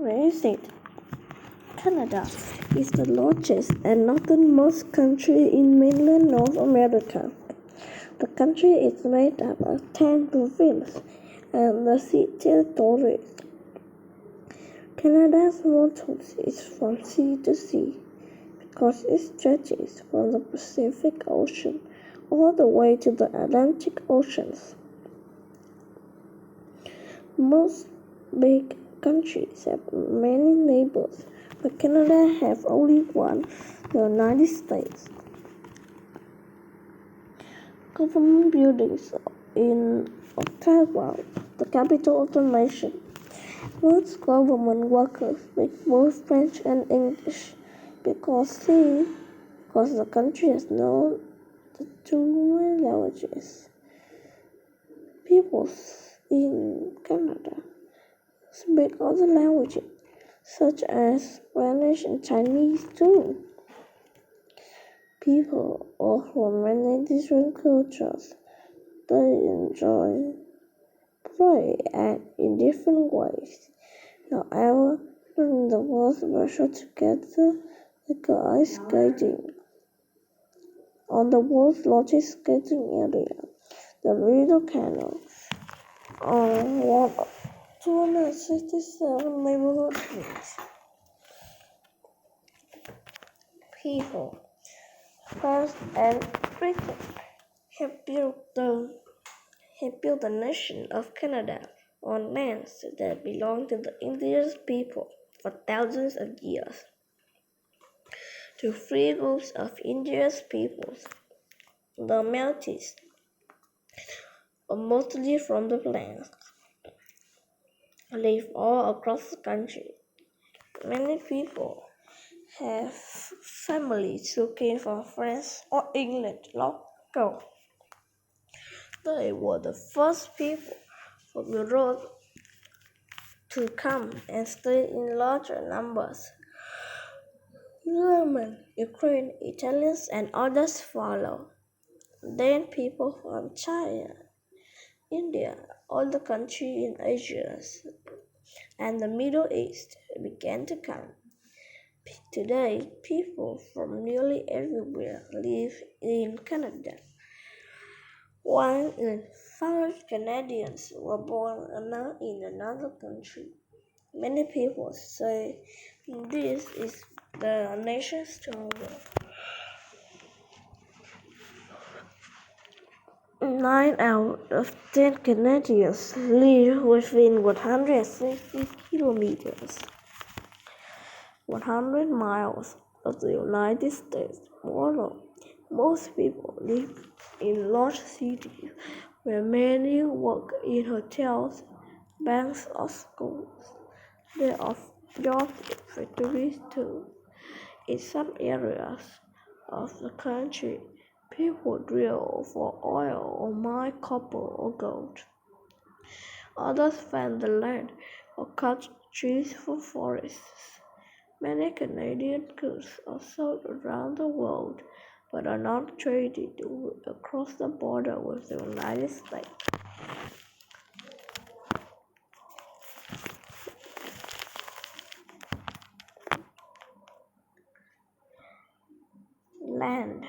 Where is it? Canada is the largest and northernmost country in mainland North America. The country is made up of 10 provinces and the 6 territories. Canada's motto is "From Sea to Sea" because it stretches from the Pacific Ocean all the way to the Atlantic Oceans. Most big countries have many neighbors, but Canada has only one, the United States. Government buildings in Ottawa, the capital of the nation. Most government workers speak both French and English because the country has known the two main languages. People in Canada speak other languages such as Spanish and Chinese too. People are from many different cultures. They enjoy play and in different ways. However, during the World Special together, they go ice skating on the world's largest skating area, the Rideau Canal, on one of 267 neighborhood streets. People, France and Britain have built the nation of Canada on lands that belonged to the indigenous people for thousands of years. Two free groups of indigenous peoples, the Métis, are mostly from the plains, live all across the country. Many people have families who came from France or England long ago. They were the first people from Europe to come and stay in larger numbers. German, Ukraine, Italians, and others follow. Then people from China, India, all the countries in Asia, and the Middle East began to come. Today, people from nearly everywhere live in Canada. 1 in 5 Canadians were born in another country. Many people say this is the nation's struggle. 9 out of 10 Canadians live within 160 kilometers, 100 miles of the United States border. Most people live in large cities where many work in hotels, banks, or schools. There are jobs in factories too. In some areas of the country, people drill for oil or mine copper or gold. Others farm the land or cut trees for forests. Many Canadian goods are sold around the world but are not traded across the border with the United States. Land.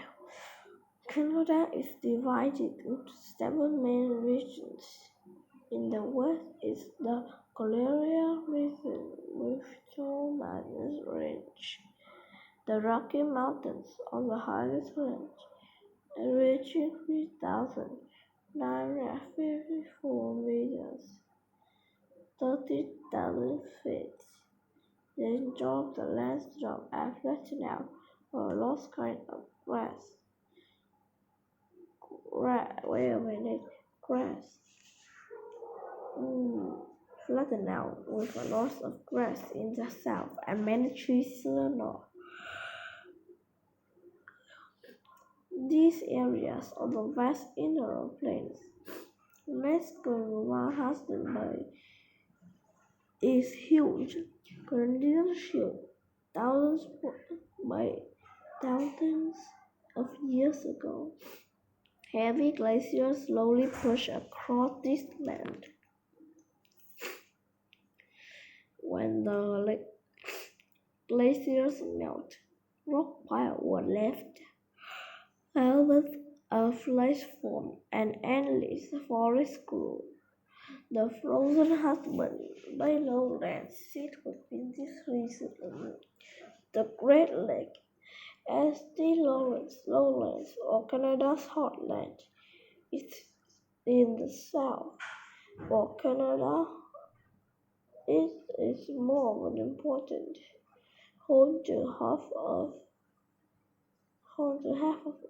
Canada is divided into 7 main regions. In the west is the Colonial region with two mountain ranges. The Rocky Mountains on the highest range, reaching 3,954 meters, 30,000 feet. Then drop the landscape and flatten out or lost kind of grass. Flatten out with a loss of grass in the south and many trees in the north. These areas are the vast inner plains. Mexican wild husbandry is huge. Canadian shield thousands by thousands of years ago. Heavy glaciers slowly push across this land. When the glaciers melt, rock piles were left. Thousands of lakes formed and endless forests grew. The frozen husband by lowlands sit within this region. The Great Lake, as the lowlands or Canada's heartland, is in the south. For Canada, it is more than important. Home to half of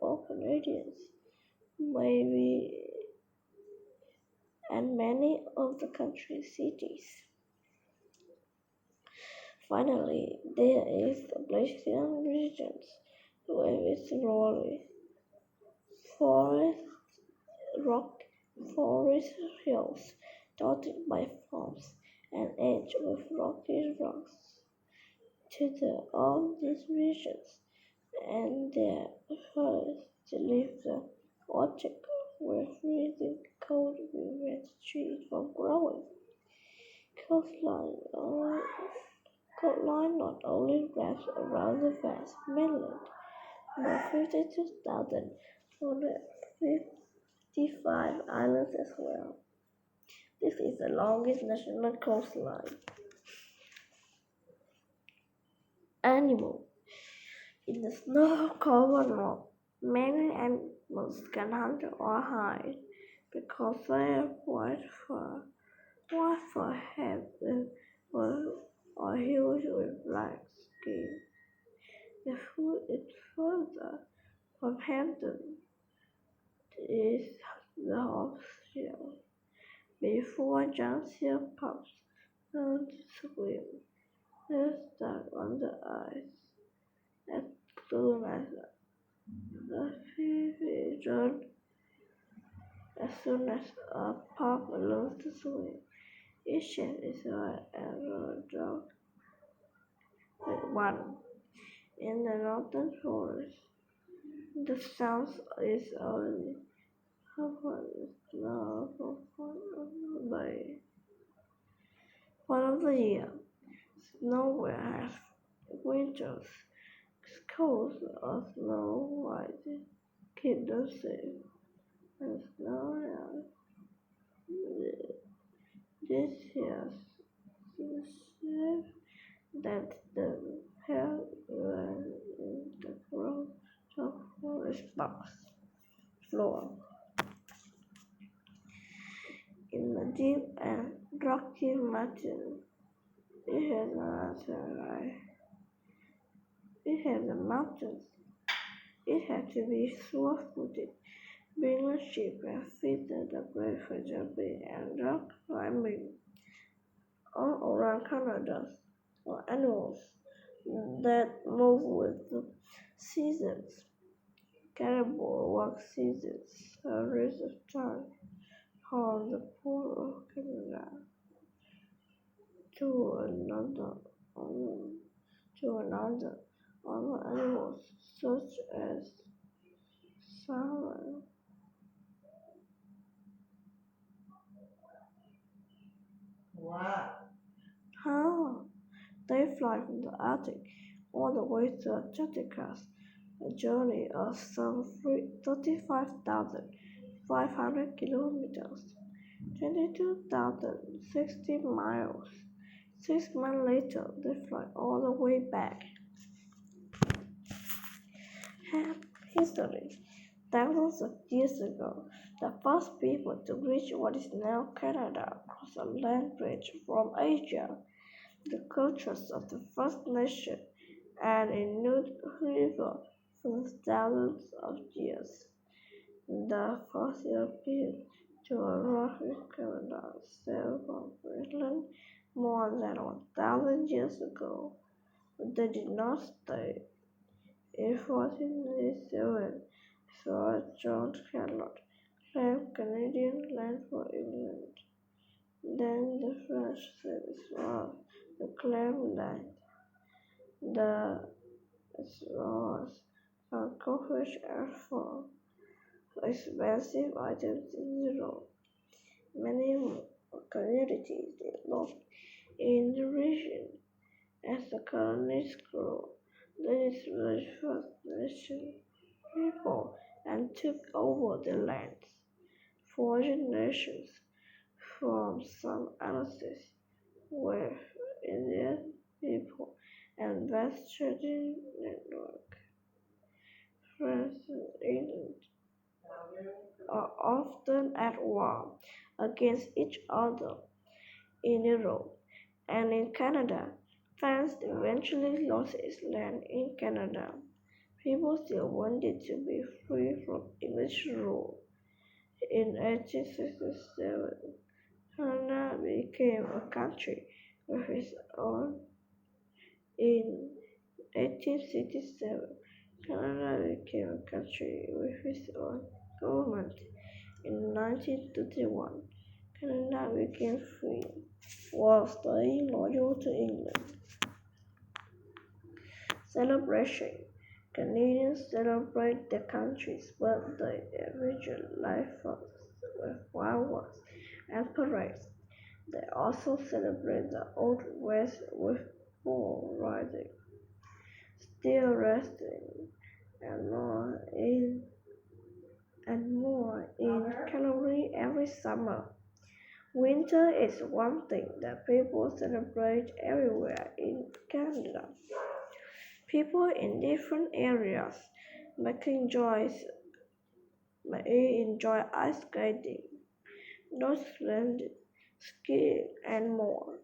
all Canadians, maybe, and many of the country's cities. Finally, there is the Glacial regions, with its rolling forest, rock, forest hills dotted by farms and edged with rocky rocks. To all these regions and their forests to live the Arctic, where freezing cold prevents trees from growing. Coastline, uh, Coastline not only wraps around the vast mainland, but 52,455 islands as well. This is the longest national coastline. Animal. In the snow-covered north, many animals can hunt or hide because their white fur heads are huge with black skin. The food is further from Hampton is the horse shell. Before young seal pups learn to swim, they stuck on the ice as soon as the pigeon as soon as a pup learns to swim. Each chef is a dog with one. In the northern forest, the south is only covered with snow for part of the year. Nowhere has winters, cold or snow white keep them safe, and snow out. This year safe that the hell ran in the ground of forest box floor. In the deep and rocky mountain, it has the mountains. It had to be sure-footed, being a sheep and feet the great for jumping and rock climbing. All around Canada are animals that move with the seasons. Caribou walk seasons, hundreds of times from the pole of Canada to another. um, to another. Other animals such as salmon. How? They fly from the Arctic all the way to Antarctica, a journey of some 35,500 kilometers, 22,060 miles. 6 months later, they fly all the way back. History. Thousands of years ago, the first people to reach what is now Canada crossed a land bridge from Asia. The cultures of the First Nation and Inuit River for thousands of years. The first Europeans to arrive in Canada sailed from Greenland more than 1,000 years ago, but they did not stay. In 1487, Sir John Charlotte claimed Canadian land for England. Then the French settlers were the claimed land. The was found coverage and for expensive items in Europe. Many communities developed in the region. As the colonies grew, they displaced First Nation people and took over the lands. For generations, from some analysis, were Indian people and West Trading Network. France and England are often at war against each other in Europe and in Canada. France eventually lost its land in Canada. People still wanted to be free from English rule. In 1867, Canada became a country with its own. In 1867, Canada became a country with its own government. In 1931, Canada became free while staying loyal to England. Celebration. Canadians celebrate their country's birthday every July 1st with fireworks and parades. They also celebrate the Old West with bull riding, steer wrestling, and more in Calgary every summer. Winter is one thing that people celebrate everywhere in Canada. People in different areas may enjoy ice skating, Northland skiing, and more.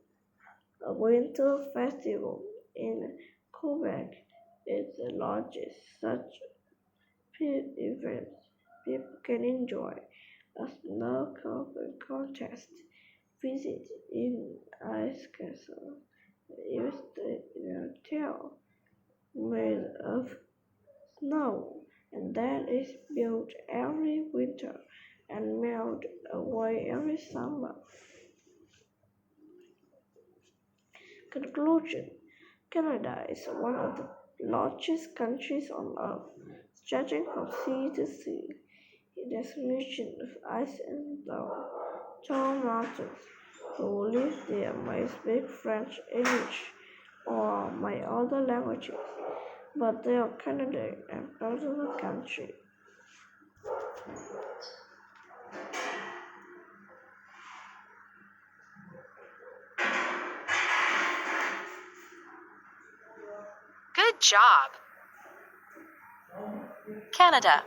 A winter festival in Quebec is the largest such event. People can enjoy a snow coping contest, visit in ice castle, use the hotel made of snow, and that is built every winter and melt away every summer. Conclusion. Canada is one of the largest countries on earth, stretching from sea to sea. It has a region of ice and snow, tall mountains. Who live there may speak French, English, or my other languages, but they are Canadian and proud of the country. Good job! Canada.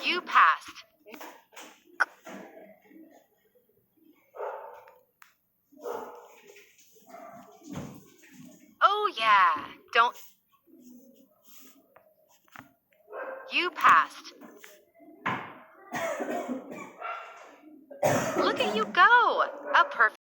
You passed. Oh yeah, don't. You passed. Look at you go! A perfect